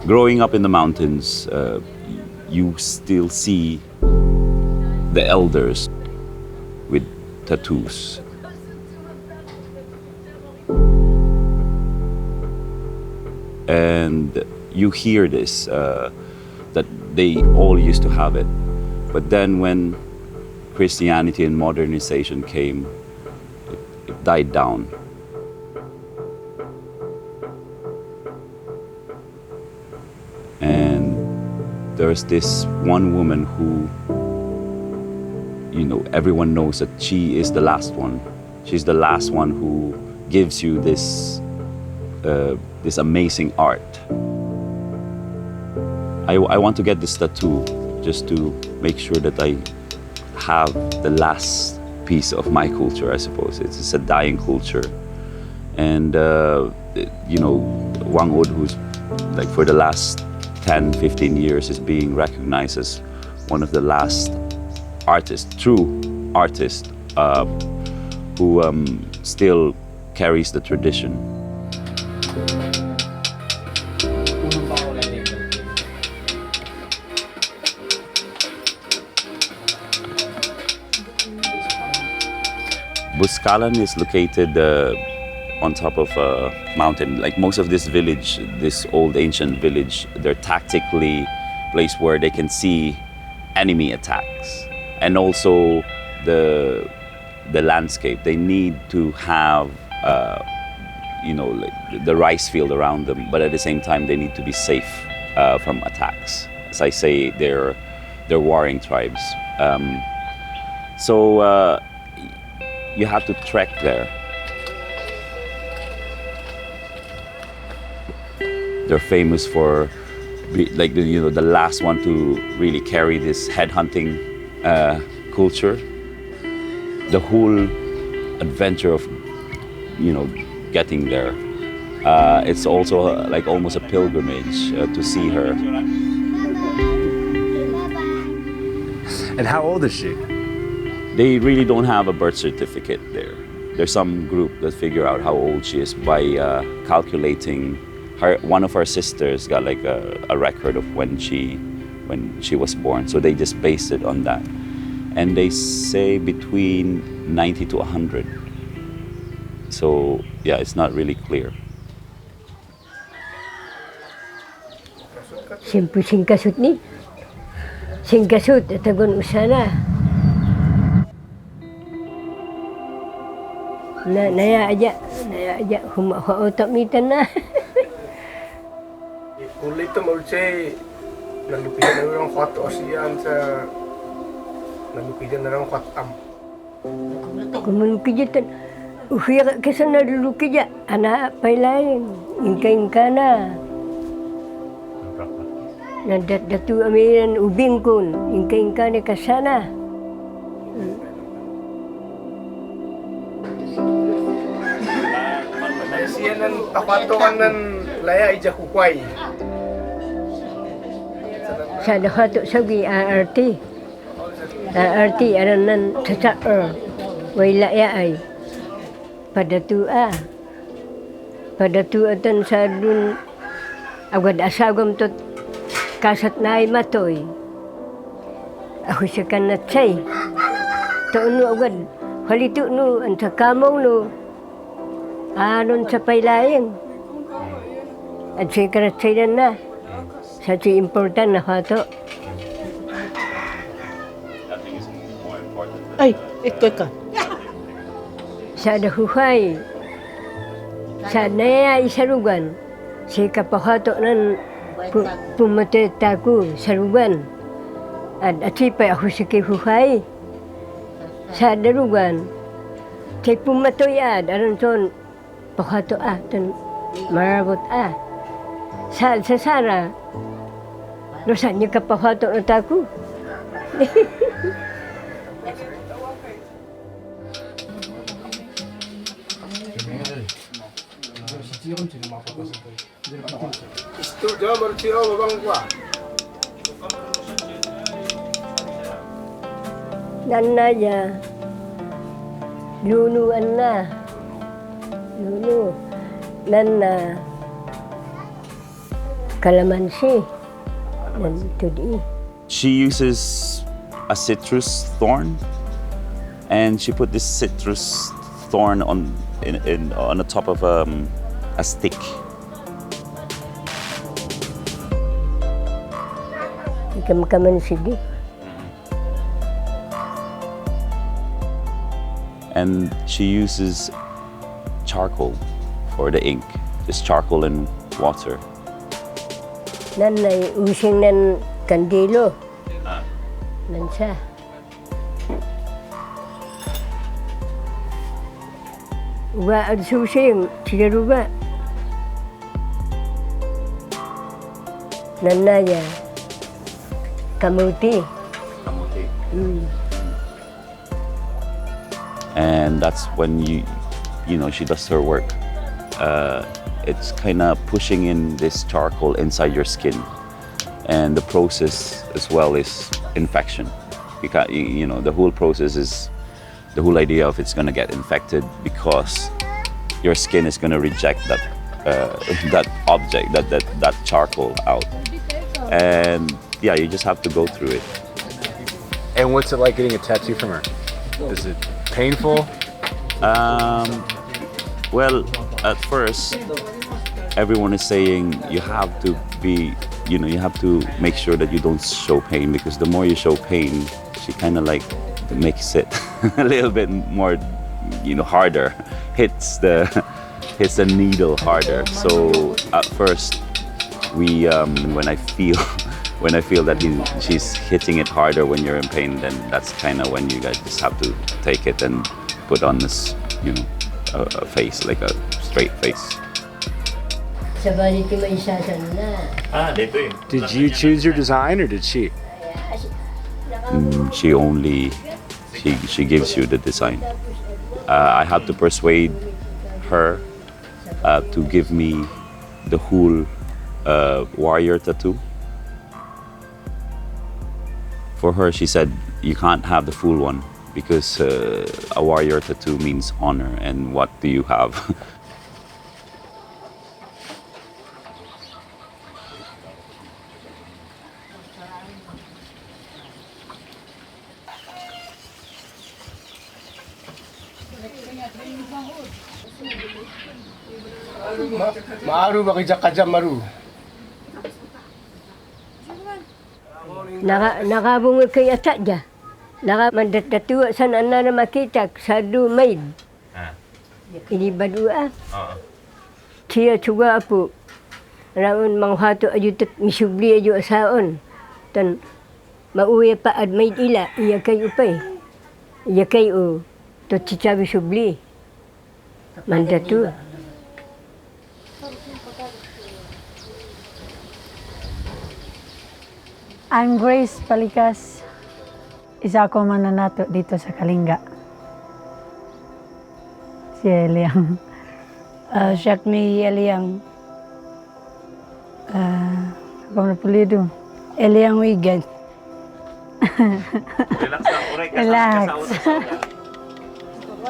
Growing up in the mountains, you still see the elders with tattoos. And you hear this, that they all used to have it. But then when Christianity and modernization came, it died down. And there's this one woman who, everyone knows that she is the last one. She's the last one who gives you this amazing art. I want to get this tattoo just to make sure that I have the last piece of my culture, I suppose. It's a dying culture. And, Whang-od, who's like for the last 10, 15 years is being recognized as one of the last artists, true artist, who still carries the tradition. Buskalan is located on top of a mountain. Like most of this village, this old ancient village, they're tactically placed where they can see enemy attacks. And also the landscape. They need to have the rice field around them, but at the same time they need to be safe from attacks. As I say, they're warring tribes. So you have to trek there. They're famous for the last one to really carry this headhunting culture. The whole adventure of getting there. It's also like almost a pilgrimage to see her. And how old is she? They really don't have a birth certificate there. There's some group that figure out how old she is by calculating her. One of her sisters got like a record of when she was born, so they just based it on that. And they say between 90 to 100. So yeah, it's not really clear. Singkasut ni. Singkasut tagon usana. Naya aja otak mitan na. Kulit tu mulce nalupian orang kuat osian sa nalupian orang kuat am. Kumunukijitan uhiya kesana lulukija anak pailain ingka na. Nadat datu amiran ubing kun ingka ni kasana. Sianan apatokan nan laya ija kukwai. Sa dahato sagi ART. ART aranan tsaar. Waila ya ay. Pada tu atan sa dun agad asagam tot kasat naay matoy. Ako siya kanatsay. Taon agad halito no ang sa kamaw no. Aron sa pailayan. At siya kanatsay na. Sa siya important na hato. Ay, ito ka. Sa dahuhay, sa naya isarugan, si kapahato ng pumateta ko sarugan. At atipay ako sa kihuhay. Sa darugan, kay pumatoyad, aron son, pahato tan marabot Sa sara, dosan niya kapahato ng tako. Isto jauh berciro babang gua. Nana ya, lunuan Nuno. Nan kalamansi. Nan tudi. She uses a citrus thorn, and she put this citrus thorn on the top of a stick. Kalamansi di. And she uses charcoal for the ink, just charcoal and water. Nan ay using nan kandilo. Nan siya. Uga at susing, siguro ba? Nan na ya. Kamuti. And that's when she does her work. It's kind of pushing in this charcoal inside your skin, and the process as well is infection. Because the whole process is the whole idea of it's going to get infected because your skin is going to reject that that object, that charcoal out, and yeah, you just have to go through it. And what's it like getting a tattoo from her? Is it painful? Well, at first, everyone is saying you have to be, you have to make sure that you don't show pain, because the more you show pain, she kind of like makes it a little bit more, harder, hits the needle harder. So at first, we when I feel that she's hitting it harder when you're in pain, then that's kind of when you guys just have to take it and put on this, a face, like a straight face. Did you choose your design or did she? She gives you the design. I had to persuade her to give me the whole warrior tattoo. For her, she said, you can't have the full one because a warrior tattoo means honor, and what do you have? Maaru ba kaya maru? Nakabungod kay ata dya. Nakamandatatuwa sa na makita sa maid. Inibadua. Siya juga po. Raon manghato ayutot misubli ayo asaon. Tan mauwi pa ad maid ila iya kay upay. Iya kay o to chichabi subli. Mandatua. I'm Grace Palikas. Isa ako mananato dito sa Kalinga. Si Eliang. Siya may Eliang. Ako na pulido. Eliang Wigan. Relax.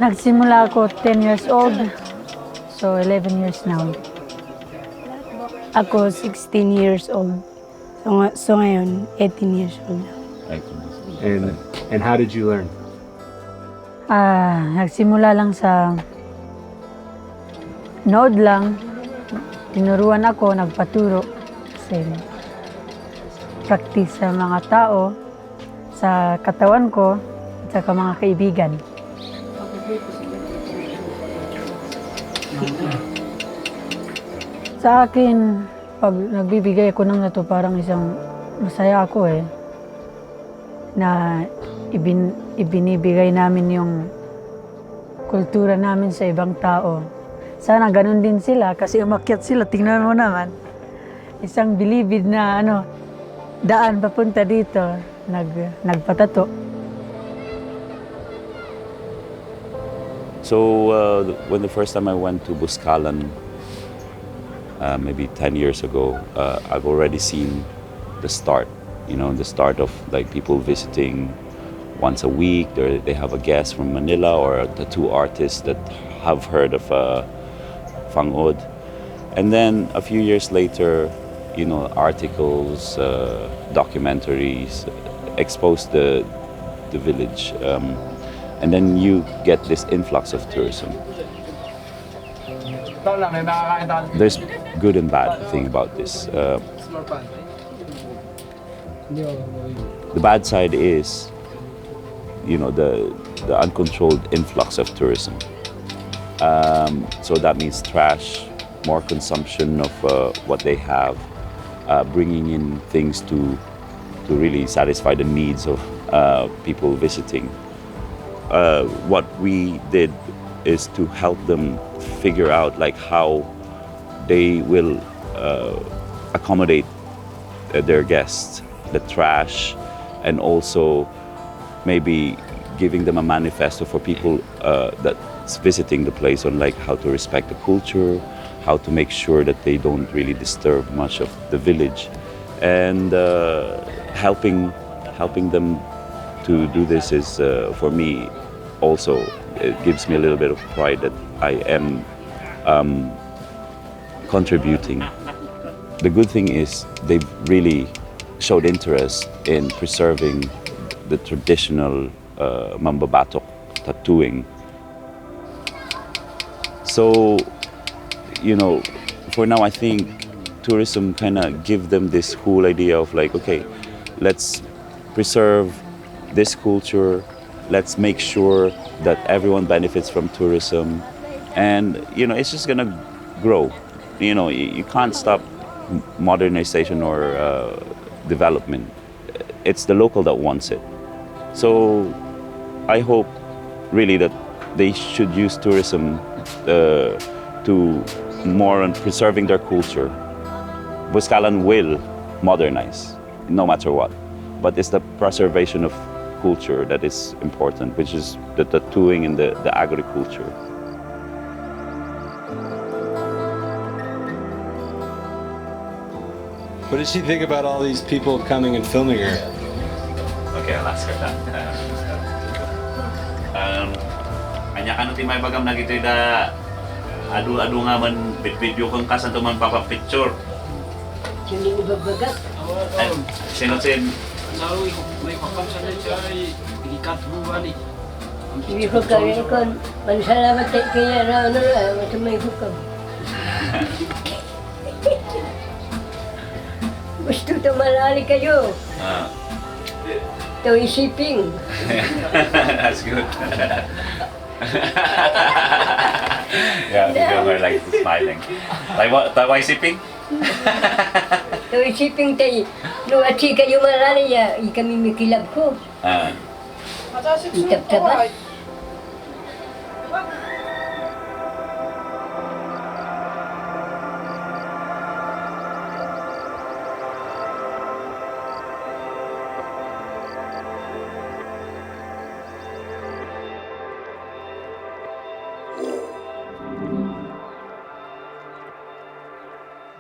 Nagsimula ako 10 years old. So 11 years now. Ako 16 years old. So ngayon, 18 years old. And how did you learn? Nagsimula lang sa nood lang. Tinuruan ako, nagpaturo. Kasi practice sa mga tao, sa katawan ko, at sa mga kaibigan. Sa akin, pag nagbibigay ako ng nato, parang isang masaya ako na ibinibigay namin yung kultura namin sa ibang tao. Sana ganun din sila kasi umakyat sila, tingnan mo naman. Isang bilibid na daan papunta dito, nagpatato. So when the first time I went to Buscalan, maybe 10 years ago, I've already seen the start, the start of like people visiting once a week. They have a guest from Manila or a tattoo artist that have heard of Whang-od. And then a few years later, articles, documentaries expose the village. And then you get this influx of tourism. There's good and bad thing about this. The bad side is, the uncontrolled influx of tourism. So that means trash, more consumption of what they have, bringing in things to really satisfy the needs of people visiting. What we did is to help them figure out how they will accommodate their guests, the trash, and also maybe giving them a manifesto for people that's visiting the place on how to respect the culture, how to make sure that they don't really disturb much of the village, and helping them to do this is for me also, it gives me a little bit of pride that I am contributing. The good thing is they've really showed interest in preserving the traditional mambabatok tattooing. So, for now I think tourism kind of give them this cool idea of okay, let's preserve this culture, let's make sure that everyone benefits from tourism, and it's just gonna grow. You can't stop modernization or development. It's the local that wants it. So I hope really that they should use tourism to more on preserving their culture. Boscalan will modernize no matter what, but it's the preservation of culture that is important, which is the tattooing and the agriculture. What does she think about all these people coming and filming her? Okay, I'll ask her that. Anya kan ti may bagam na gitoy da adu nga man video kang kasan to man papa-picture. Hindi ni babagat. Sino sin? May pakam sa siya ay ikat buwan eh. Hindi ko kaya kon. Mansalamat kaya raw na may hukam. Gusto tumalali kayo. Ito isiping. That's good. Yeah, the girl like smiling. Tawa isiping? Ito isiping tayo. Nung ati kayo malali ya, kami mikilab ko. Itap-tapas.